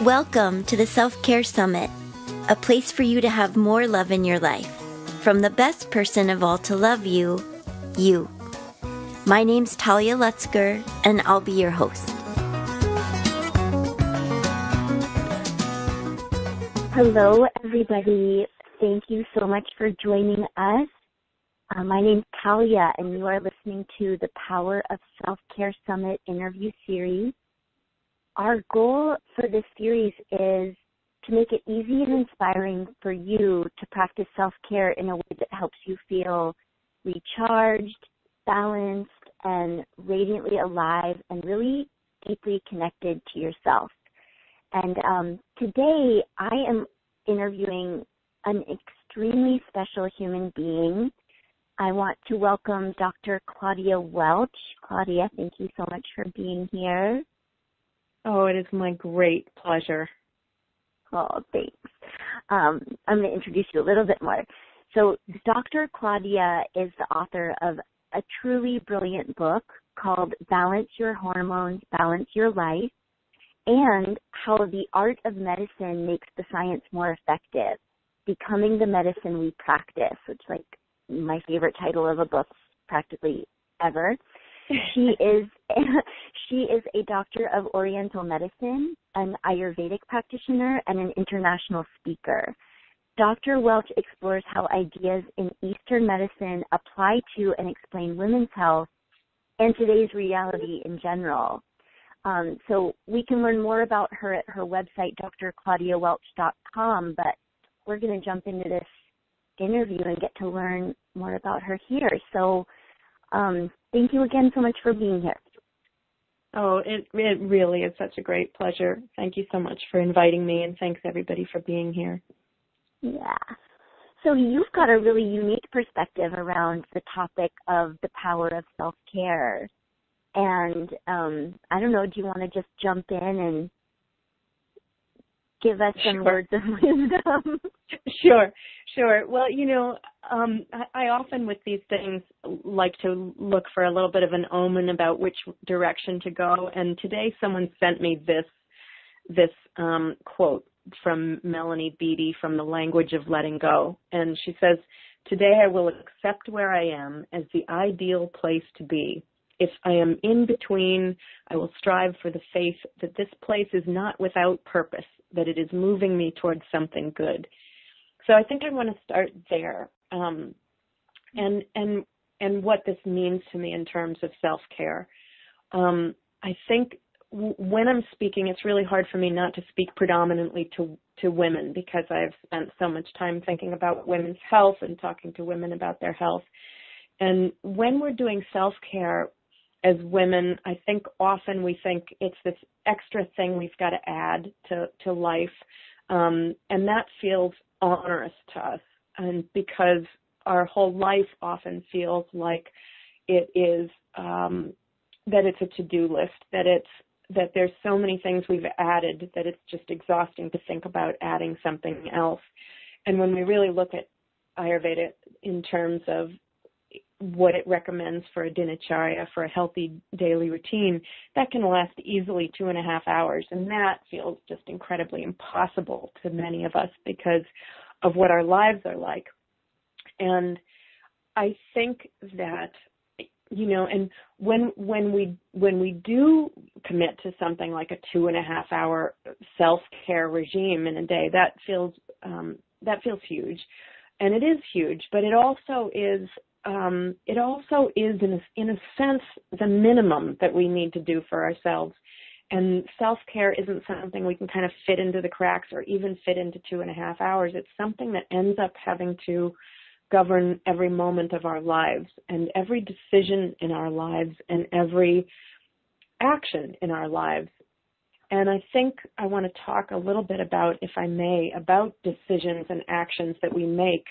Welcome to the Self-Care Summit, a place for you to have more love in your life. From the best person of all to love you, you. My name's Talya Lutzker, and I'll be your host. Hello, everybody. Thank you so much for joining us. My name's Talya, and you are listening to the Power of Self-Care Summit interview series. Our goal for this series is to make it easy and inspiring for you to practice self-care in a way that helps you feel recharged, balanced, and radiantly alive and really deeply connected to yourself. And today I am interviewing an extremely special human being. I want to welcome Dr. Claudia Welch. Claudia, thank you so much for being here. Oh, it is my great pleasure. Oh, thanks. I'm going to introduce you a little bit more. So Dr. Claudia is the author of a truly brilliant book called Balance Your Hormones, Balance Your Life, and How the Art of Medicine Makes the Science More Effective, Becoming the Medicine We Practice, which is like my favorite title of a book practically ever. She is a doctor of Oriental medicine, an Ayurvedic practitioner, and an international speaker. Dr. Welch explores how ideas in Eastern medicine apply to and explain women's health and today's reality in general. So we can learn more about her at her website, drclaudiawelch.com, but we're going to jump into this interview and get to learn more about her here. So thank you again so much for being here. Oh, it really is such a great pleasure. Thank you so much for inviting me, and thanks everybody for being here. Yeah. So you've got a really unique perspective around the topic of the power of self-care. And I don't know, do you want to just jump in and give us some words of wisdom? Sure. Well, I often with these things like to look for a little bit of an omen about which direction to go. And today someone sent me this quote from Melanie Beattie from The Language of Letting Go. And she says, "Today I will accept where I am as the ideal place to be. If I am in between, I will strive for the faith that this place is not without purpose, that it is moving me towards something good." So I think I want to start there, and what this means to me in terms of self-care. I think when I'm speaking, it's really hard for me not to speak predominantly to women, because I've spent so much time thinking about women's health and talking to women about their health. And when we're doing self-care as women, I think often we think it's this extra thing we've got to add to life, and that feels onerous to us, and because our whole life often feels like it is that it's a to-do list, that there's so many things we've added that it's just exhausting to think about adding something else. And when we really look at Ayurveda in terms of what it recommends for a dinacharya, for a healthy daily routine, that can last easily 2.5 hours. And that feels just incredibly impossible to many of us because of what our lives are like. And I think that, and when we do commit to something like a 2.5 hour self-care regime in a day, that feels huge. And it is huge, but it also is in a sense the minimum that we need to do for ourselves. And self-care isn't something we can kind of fit into the cracks or even fit into 2.5 hours. It's something that ends up having to govern every moment of our lives and every decision in our lives and every action in our lives. And I think I want to talk a little bit about, if I may, about decisions and actions that we make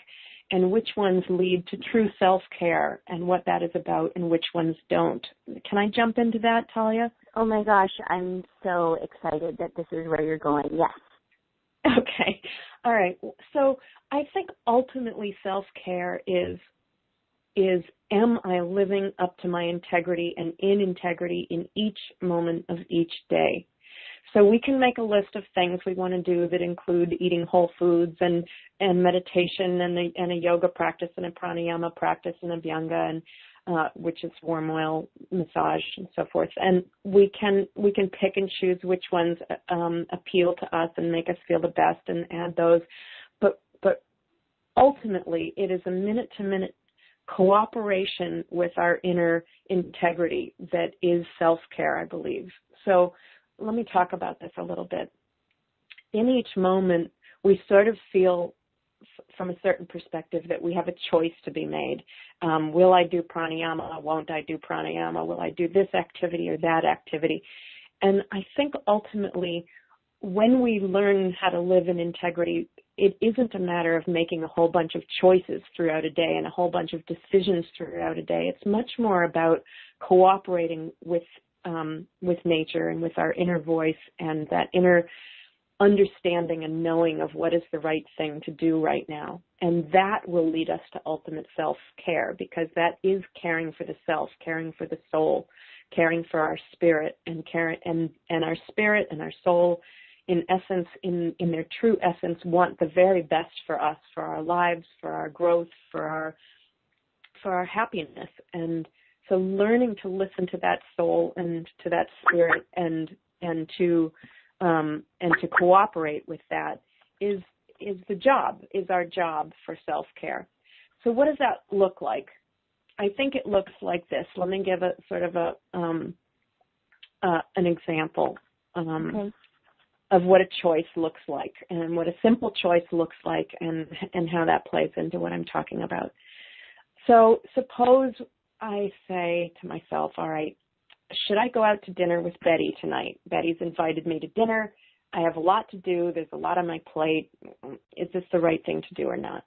and which ones lead to true self-care and what that is about and which ones don't. Can I jump into that, Talya? Oh my gosh, I'm so excited that this is where you're going. Yes. Okay. All right. So I think ultimately self-care is am I living up to my integrity and in integrity in each moment of each day? So we can make a list of things we want to do that include eating whole foods and meditation and a yoga practice and a pranayama practice and a Vyanga and which is warm oil massage and so forth. And we can pick and choose which ones appeal to us and make us feel the best and add those. But ultimately, it is a minute-to-minute cooperation with our inner integrity that is self-care, I believe. So let me talk about this a little bit. In each moment, we sort of feel from a certain perspective that we have a choice to be made. Will I do pranayama? Won't I do pranayama? Will I do this activity or that activity? And I think ultimately, when we learn how to live in integrity, it isn't a matter of making a whole bunch of choices throughout a day and a whole bunch of decisions throughout a day. It's much more about cooperating with nature and with our inner voice and that inner understanding and knowing of what is the right thing to do right now. And that will lead us to ultimate self-care, because that is caring for the self, caring for the soul, caring for our spirit, and our spirit and our soul, in essence, in their true essence, want the very best for us, for our lives, for our growth, for our happiness. And so learning to listen to that soul and to that spirit and to cooperate with that is our job for self-care. So what does that look like? I think it looks like this. Let me give a sort of an example of what a choice looks like and what a simple choice looks like and how that plays into what I'm talking about. So suppose I say to myself, all right, should I go out to dinner with Betty tonight? Betty's invited me to dinner. I have a lot to do. There's a lot on my plate. Is this the right thing to do or not?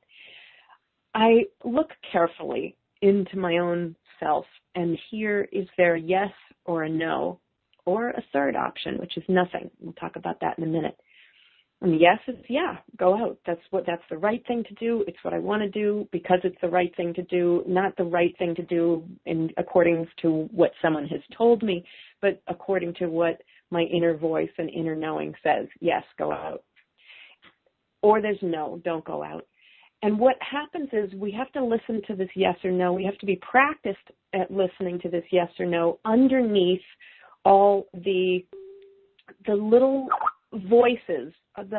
I look carefully into my own self and hear, is there a yes or a no or a third option, which is nothing. We'll talk about that in a minute. And yes is yeah, go out. That's the right thing to do. It's what I want to do because it's the right thing to do, not the right thing to do according to what someone has told me, but according to what my inner voice and inner knowing says. Yes, go out. Or there's no, don't go out. And what happens is we have to listen to this yes or no. We have to be practiced at listening to this yes or no underneath all the little voices,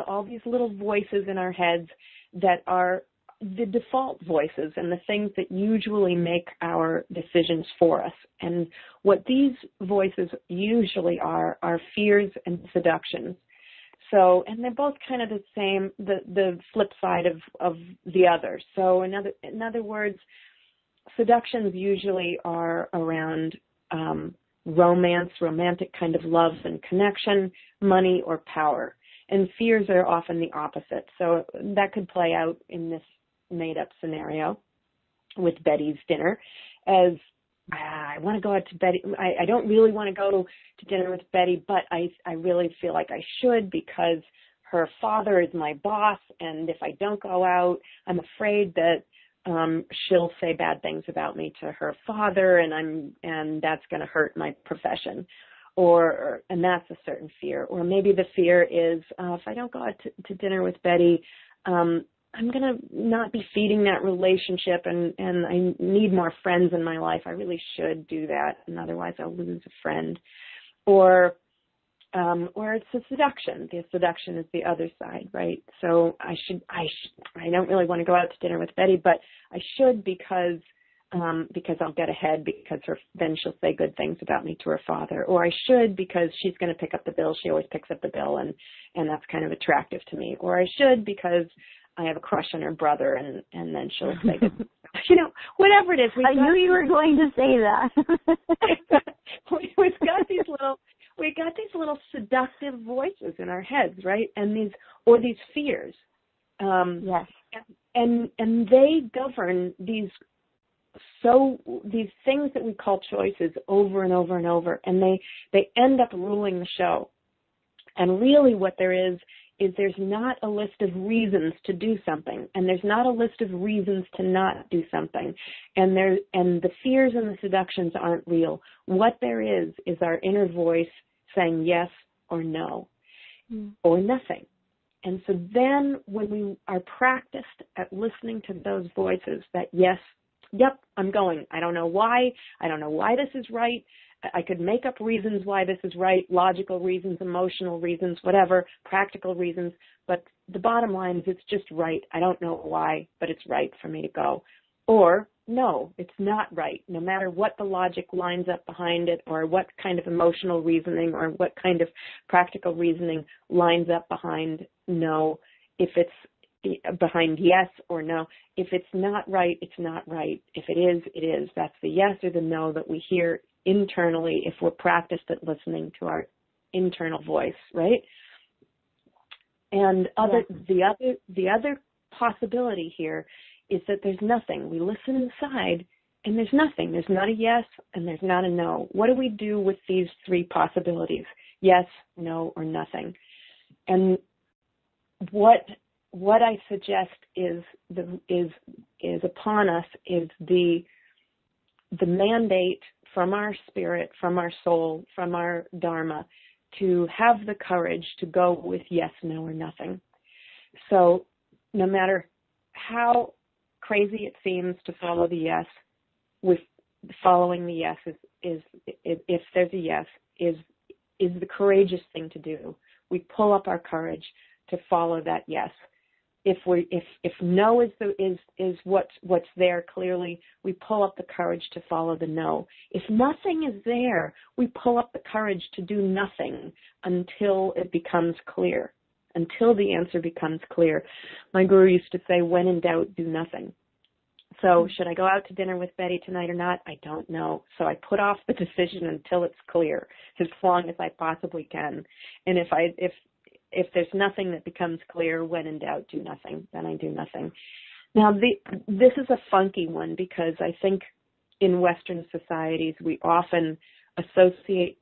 all these little voices in our heads that are the default voices and the things that usually make our decisions for us. And what these voices usually are fears and seductions. So, and they're both kind of the same, the flip side of the other. So in other words, seductions usually are around romance, romantic kind of love and connection, money or power. And fears are often the opposite. So that could play out in this made-up scenario with Betty's dinner as, I want to go out to Betty. I don't really want to go to dinner with Betty, but I really feel like I should because her father is my boss, and if I don't go out, I'm afraid that she'll say bad things about me to her father, and that's going to hurt my profession. And that's a certain fear. Or maybe the fear is, if I don't go out to dinner with Betty, I'm going to not be feeding that relationship, and I need more friends in my life. I really should do that, and otherwise I'll lose a friend. Or it's a seduction. The seduction is the other side, right? So I don't really want to go out to dinner with Betty, but I should because I'll get ahead because then she'll say good things about me to her father. Or I should because she's going to pick up the bill. She always picks up the bill, and that's kind of attractive to me. Or I should because I have a crush on her brother, and then she'll say good, whatever it is. I knew you were going to say that. we got these little seductive voices in our heads, right? And these fears. Yes. And they govern these things that we call choices over and over and over, and they end up ruling the show. And really what there is there's not a list of reasons to do something, and there's not a list of reasons to not do something. And the fears and the seductions aren't real. What there is our inner voice saying yes or no. or nothing. And so then when we are practiced at listening to those voices, that yes, yep, I'm going. I don't know why. I don't know why this is right. I could make up reasons why this is right, logical reasons, emotional reasons, whatever, practical reasons. But the bottom line is it's just right. I don't know why, but it's right for me to go. Or no, it's not right, no matter what the logic lines up behind it or what kind of emotional reasoning or what kind of practical reasoning lines up behind no. If it's behind yes or no. If it's not right, it's not right. If it is, it is. That's the yes or the no that we hear internally if we're practiced at listening to our internal voice, right? And the other possibility here is that there's nothing. We listen inside and there's nothing. There's not a yes and there's not a no. What do we do with these three possibilities? Yes, no, or nothing. And what I suggest is upon us is the mandate from our spirit, from our soul, from our dharma, to have the courage to go with yes, no, or nothing. So no matter how crazy it seems to follow the yes, with following the yes is if there's a yes, is the courageous thing to do. We pull up our courage to follow that yes. If no is what's there clearly, we pull up the courage to follow the no. If nothing is there, we pull up the courage to do nothing until it becomes clear, until the answer becomes clear. My guru used to say, when in doubt, do nothing. So should I go out to dinner with Betty tonight or not? I don't know. So I put off the decision until it's clear, as long as I possibly can. And if there's nothing that becomes clear, when in doubt, do nothing, then I do nothing. Now, this is a funky one because I think in Western societies we often associate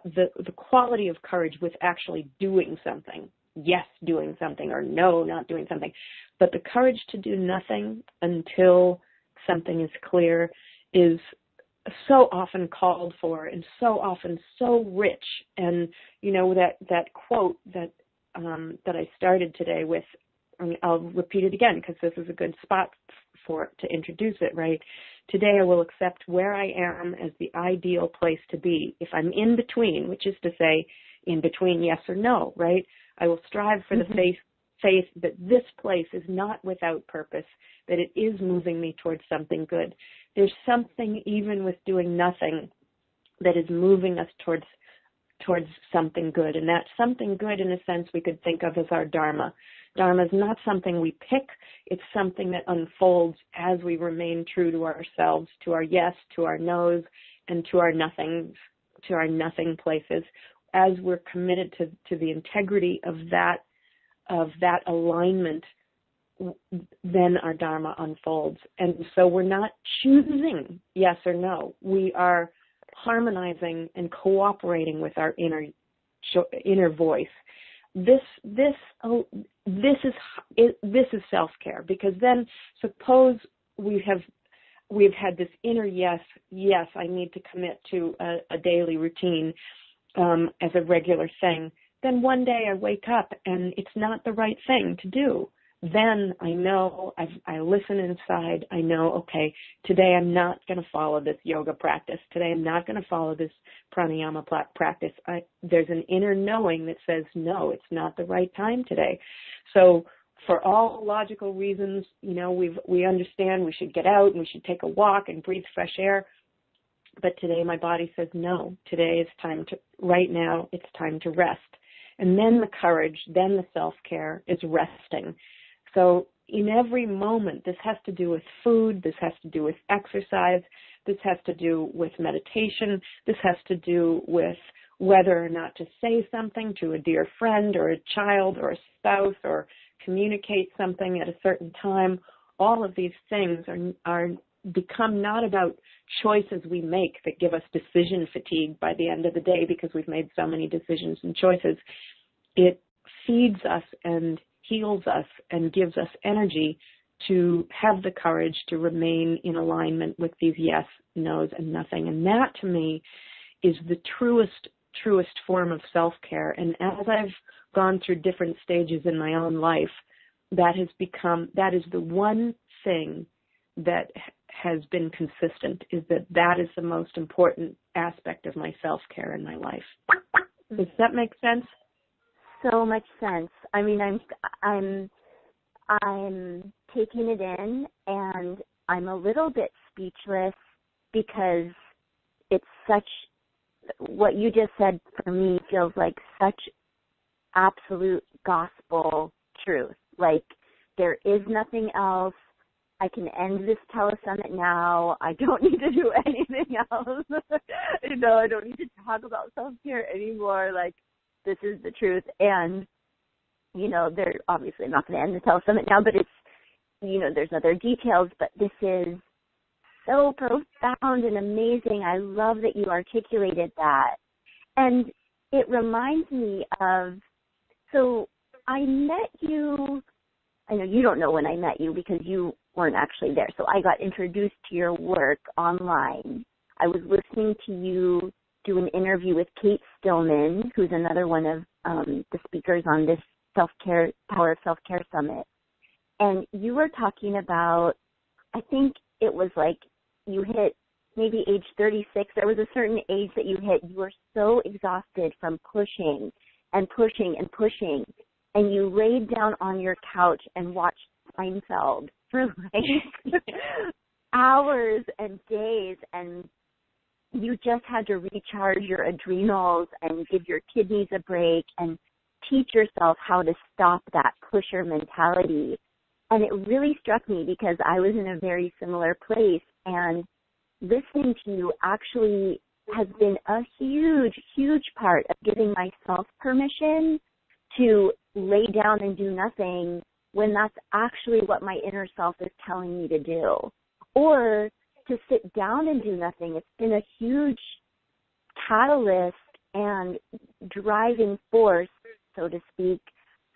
the quality of courage with actually doing something. Yes, doing something, or no, not doing something. But the courage to do nothing until something is clear is so often called for and so often so rich. And you know, that quote that I started today with, I'll repeat it again because this is a good spot to introduce it, right? Today I will accept where I am as the ideal place to be. If I'm in between, which is to say in between yes or no, right? I will strive for the faith that this place is not without purpose, that it is moving me towards something good. There's something even with doing nothing that is moving us towards something good. And that something good, in a sense, we could think of as our dharma. Dharma is not something we pick. It's something that unfolds as we remain true to ourselves, to our yes, to our no's, and to our nothings, to our nothing places. As we're committed to the integrity of that alignment, then our dharma unfolds. And so we're not choosing yes or no. We are harmonizing and cooperating with our inner voice. This is self-care, because then suppose we've had this inner yes, I need to commit to a daily routine as a regular thing. Then one day I wake up and it's not the right thing to do. Then I know, I listen inside, I know, okay, today I'm not going to follow this yoga practice. Today I'm not going to follow this pranayama practice. There's an inner knowing that says, no, it's not the right time today. So for all logical reasons, you know, we understand we should get out and we should take a walk and breathe fresh air. But today my body says, no, today is right now it's time to rest. And then the courage, then the self-care is resting. So in every moment, this has to do with food, this has to do with exercise, this has to do with meditation, this has to do with whether or not to say something to a dear friend or a child or a spouse or communicate something at a certain time. All of these things are become not about choices we make that give us decision fatigue by the end of the day because we've made so many decisions and choices. It feeds us and heals us and gives us energy to have the courage to remain in alignment with these yes, no's, and nothing. And that, to me, is the truest truest form of self-care. And as I've gone through different stages in my own life, that is the one thing that has been consistent, is that is the most important aspect of my self-care in my life. Does that make sense? So much sense. I mean, I'm taking it in, and I'm a little bit speechless because it's what you just said for me feels like such absolute gospel truth. Like, there is nothing else. I can end this telesummit now. I don't need to do anything else. I don't need to talk about self-care anymore. Like, this is the truth. And, they're obviously not going to end the telesummit now, but it's, there's other details, but this is so profound and amazing. I love that you articulated that. And it reminds me of, so I met you, I know you don't know when I met you because you weren't actually there. So I got introduced to your work online. I was listening to you do an interview with Kate Stillman, who's another one of the speakers on this Power of Self-Care Summit. And you were talking about, I think it was like you hit maybe age 36. There was a certain age that you hit. You were so exhausted from pushing and pushing and pushing. And you laid down on your couch and watched Seinfeld for like hours and days, and you just had to recharge your adrenals and give your kidneys a break and teach yourself how to stop that pusher mentality. And it really struck me because I was in a very similar place, and listening to you actually has been a huge, huge part of giving myself permission to lay down and do nothing when that's actually what my inner self is telling me to do. Or to sit down and do nothing. It's been a huge catalyst and driving force, so to speak,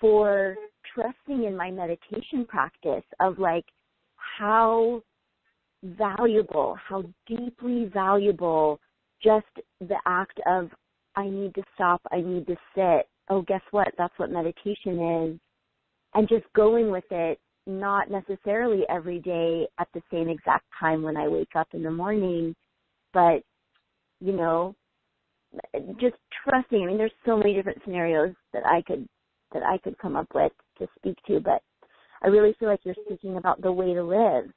for trusting in my meditation practice of like how valuable, how deeply valuable just the act of I need to stop, I need to sit. Oh, guess what? That's what meditation is. And just going with it, not necessarily every day at the same exact time when I wake up in the morning, but, just trusting. I mean, there's so many different scenarios that I could come up with to speak to, but I really feel like you're speaking about the way to live.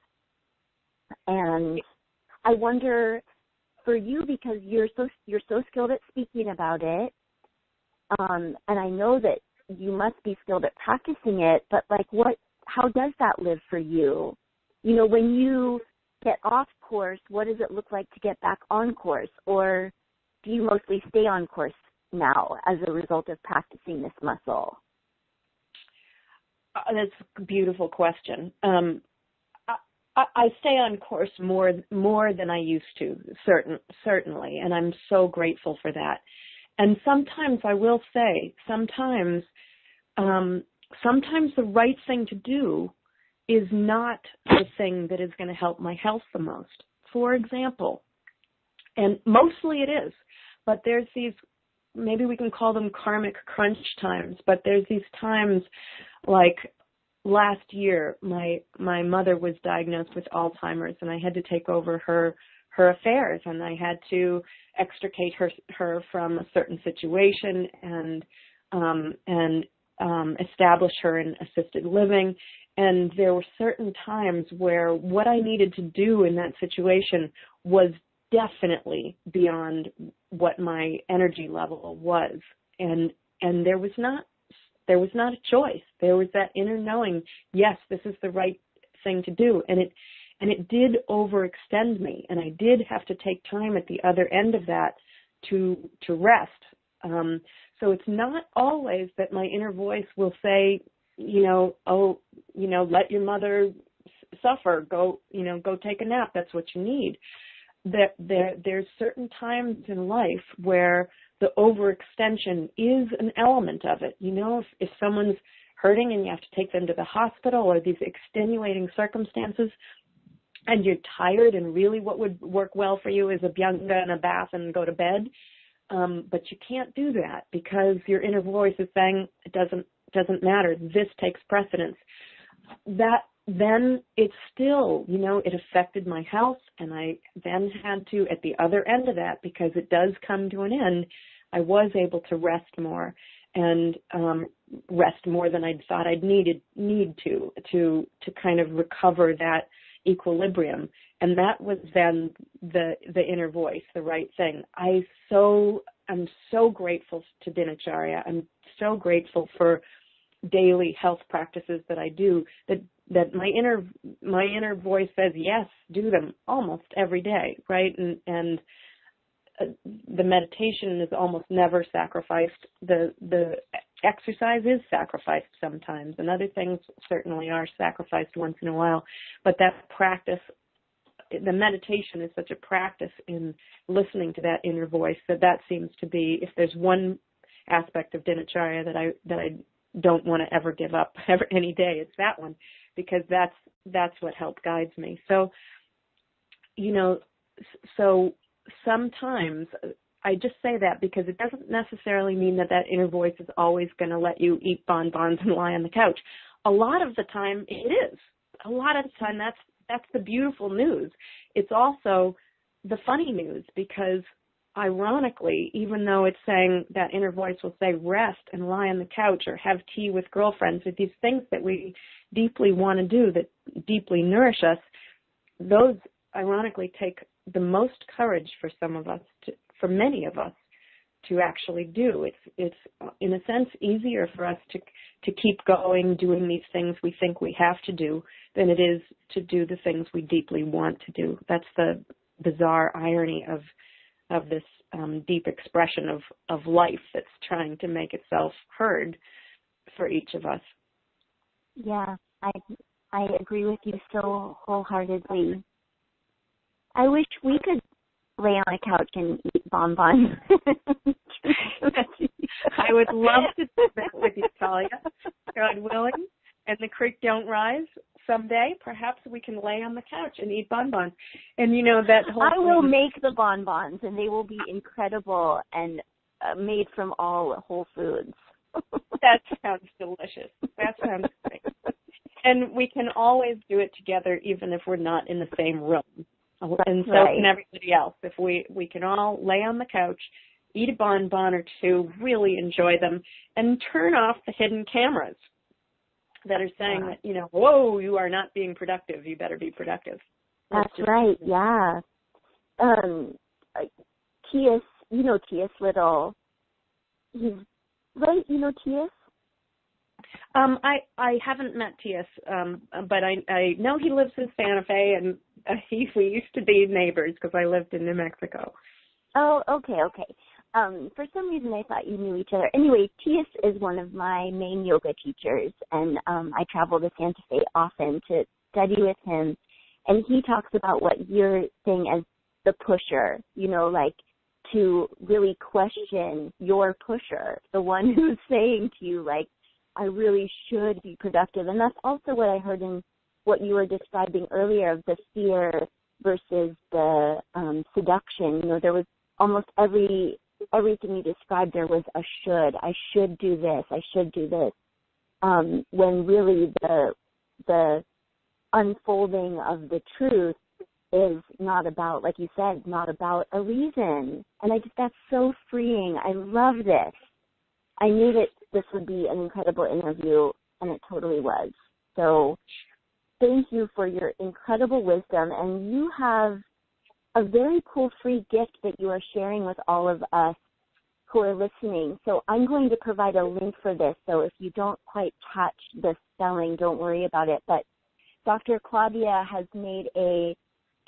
And I wonder for you, because you're so skilled at speaking about it, and I know that you must be skilled at practicing it, but like how does that live for you? When you get off course, what does it look like to get back on course? Or do you mostly stay on course now as a result of practicing this muscle? That's a beautiful question. I stay on course more than I used to, certainly, and I'm so grateful for that. And sometimes I will say, sometimes the right thing to do is not the thing that is going to help my health the most. For example, and mostly it is, but there's these, maybe we can call them karmic crunch times, but there's these times like last year, my mother was diagnosed with Alzheimer's, and I had to take over her affairs, and I had to extricate her from a certain situation and establish her in assisted living. And there were certain times where what I needed to do in that situation was definitely beyond what my energy level was, and there was not a choice. There was that inner knowing, yes, this is the right thing to do, and it did overextend me, and I did have to take time at the other end of that to rest. So it's not always that my inner voice will say, let your mother suffer, go take a nap, that's what you need. There's certain times in life where the overextension is an element of it. If someone's hurting and you have to take them to the hospital, or these extenuating circumstances, and you're tired, and really what would work well for you is a byanga and a bath and go to bed, But you can't do that because your inner voice is saying it doesn't matter. This takes precedence. Then it's still, it affected my health, and I then had to, at the other end of that, because it does come to an end, I was able to rest more and rest more than I'd thought I'd need to kind of recover that equilibrium. And that was then the inner voice, the right thing. I'm so grateful to Dinacharya. I'm so grateful for daily health practices that I do, that my inner voice says, yes, do them almost every day, right? And the meditation is almost never sacrificed. The exercise is sacrificed sometimes, and other things certainly are sacrificed once in a while. But that practice, the meditation is such a practice in listening to that inner voice that seems to be, if there's one aspect of Dinacharya that I don't want to ever give up any day, it's that one, because that's what help guides me. So, so sometimes I just say that because it doesn't necessarily mean that inner voice is always going to let you eat bonbons and lie on the couch. A lot of the time it is. A lot of the time that's the beautiful news. It's also the funny news, because ironically, even though it's saying, that inner voice will say rest and lie on the couch or have tea with girlfriends, with these things that we deeply want to do, that deeply nourish us, those ironically take the most courage for some of us, for many of us, to actually do. It's in a sense easier for us to keep going doing these things we think we have to do than it is to do the things we deeply want to do. That's the bizarre irony of this deep expression of life that's trying to make itself heard for each of us. Yeah, I agree with you so wholeheartedly. I wish we could lay on a couch and eat bonbons. I would love to do that with you, Talya. God willing, and the creek don't rise. Someday, perhaps we can lay on the couch and eat bonbons. And that whole I will make the bonbons, and they will be incredible and made from all whole foods. That sounds delicious. That sounds great. And we can always do it together, even if we're not in the same room. And so can everybody else. If we can all lay on the couch, eat a bonbon or two, really enjoy them, and turn off the hidden cameras that are saying that, whoa, you are not being productive. You better be productive. That's right, yeah. T.S., T.S. Little. He's, right, T.S.? I haven't met T.S., but I know he lives in Santa Fe, and we used to be neighbors because I lived in New Mexico. Oh, okay. For some reason, I thought you knew each other. Anyway, T.S. is one of my main yoga teachers, and I travel to Santa Fe often to study with him. And he talks about what you're saying as the pusher, like to really question your pusher, the one who's saying to you, like, I really should be productive. And that's also what I heard in what you were describing earlier of the fear versus the seduction. There was almost everything you described, there was a should. I should do this. I should do this. When really the unfolding of the truth is not about, like you said, not about a reason. And that's so freeing. I love this. I knew that this would be an incredible interview, and it totally was. So thank you for your incredible wisdom. And you have a very cool free gift that you are sharing with all of us who are listening. So I'm going to provide a link for this. So if you don't quite catch the spelling, don't worry about it. But Dr. Claudia has made a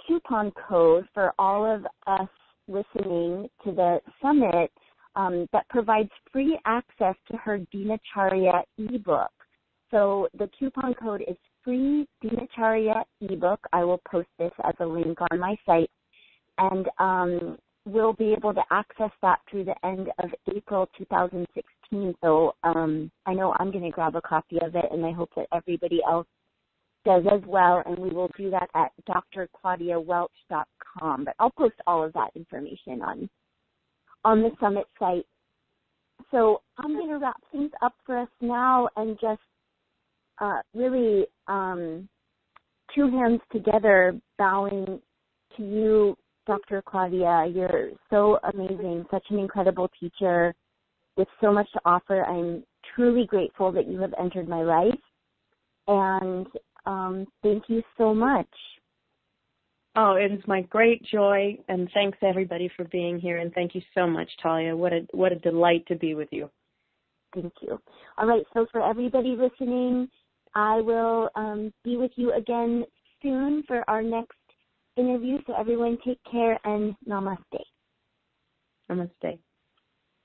coupon code for all of us listening to the summit that provides free access to her Dinacharya ebook. So the coupon code is free Dinacharya ebook. I will post this as a link on my site. And we'll be able to access that through the end of April 2016. So I know I'm going to grab a copy of it, and I hope that everybody else does as well. And we will do that at drclaudiawelch.com. But I'll post all of that information on the summit site. So I'm going to wrap things up for us now and just really two hands together bowing to you, Dr. Claudia. You're so amazing, such an incredible teacher with so much to offer. I'm truly grateful that you have entered my life, and thank you so much. Oh, it is my great joy, and thanks everybody for being here, and thank you so much, Talya. What a delight to be with you. Thank you. All right, so for everybody listening, I will be with you again soon for our next interview. So everyone take care and namaste. Namaste.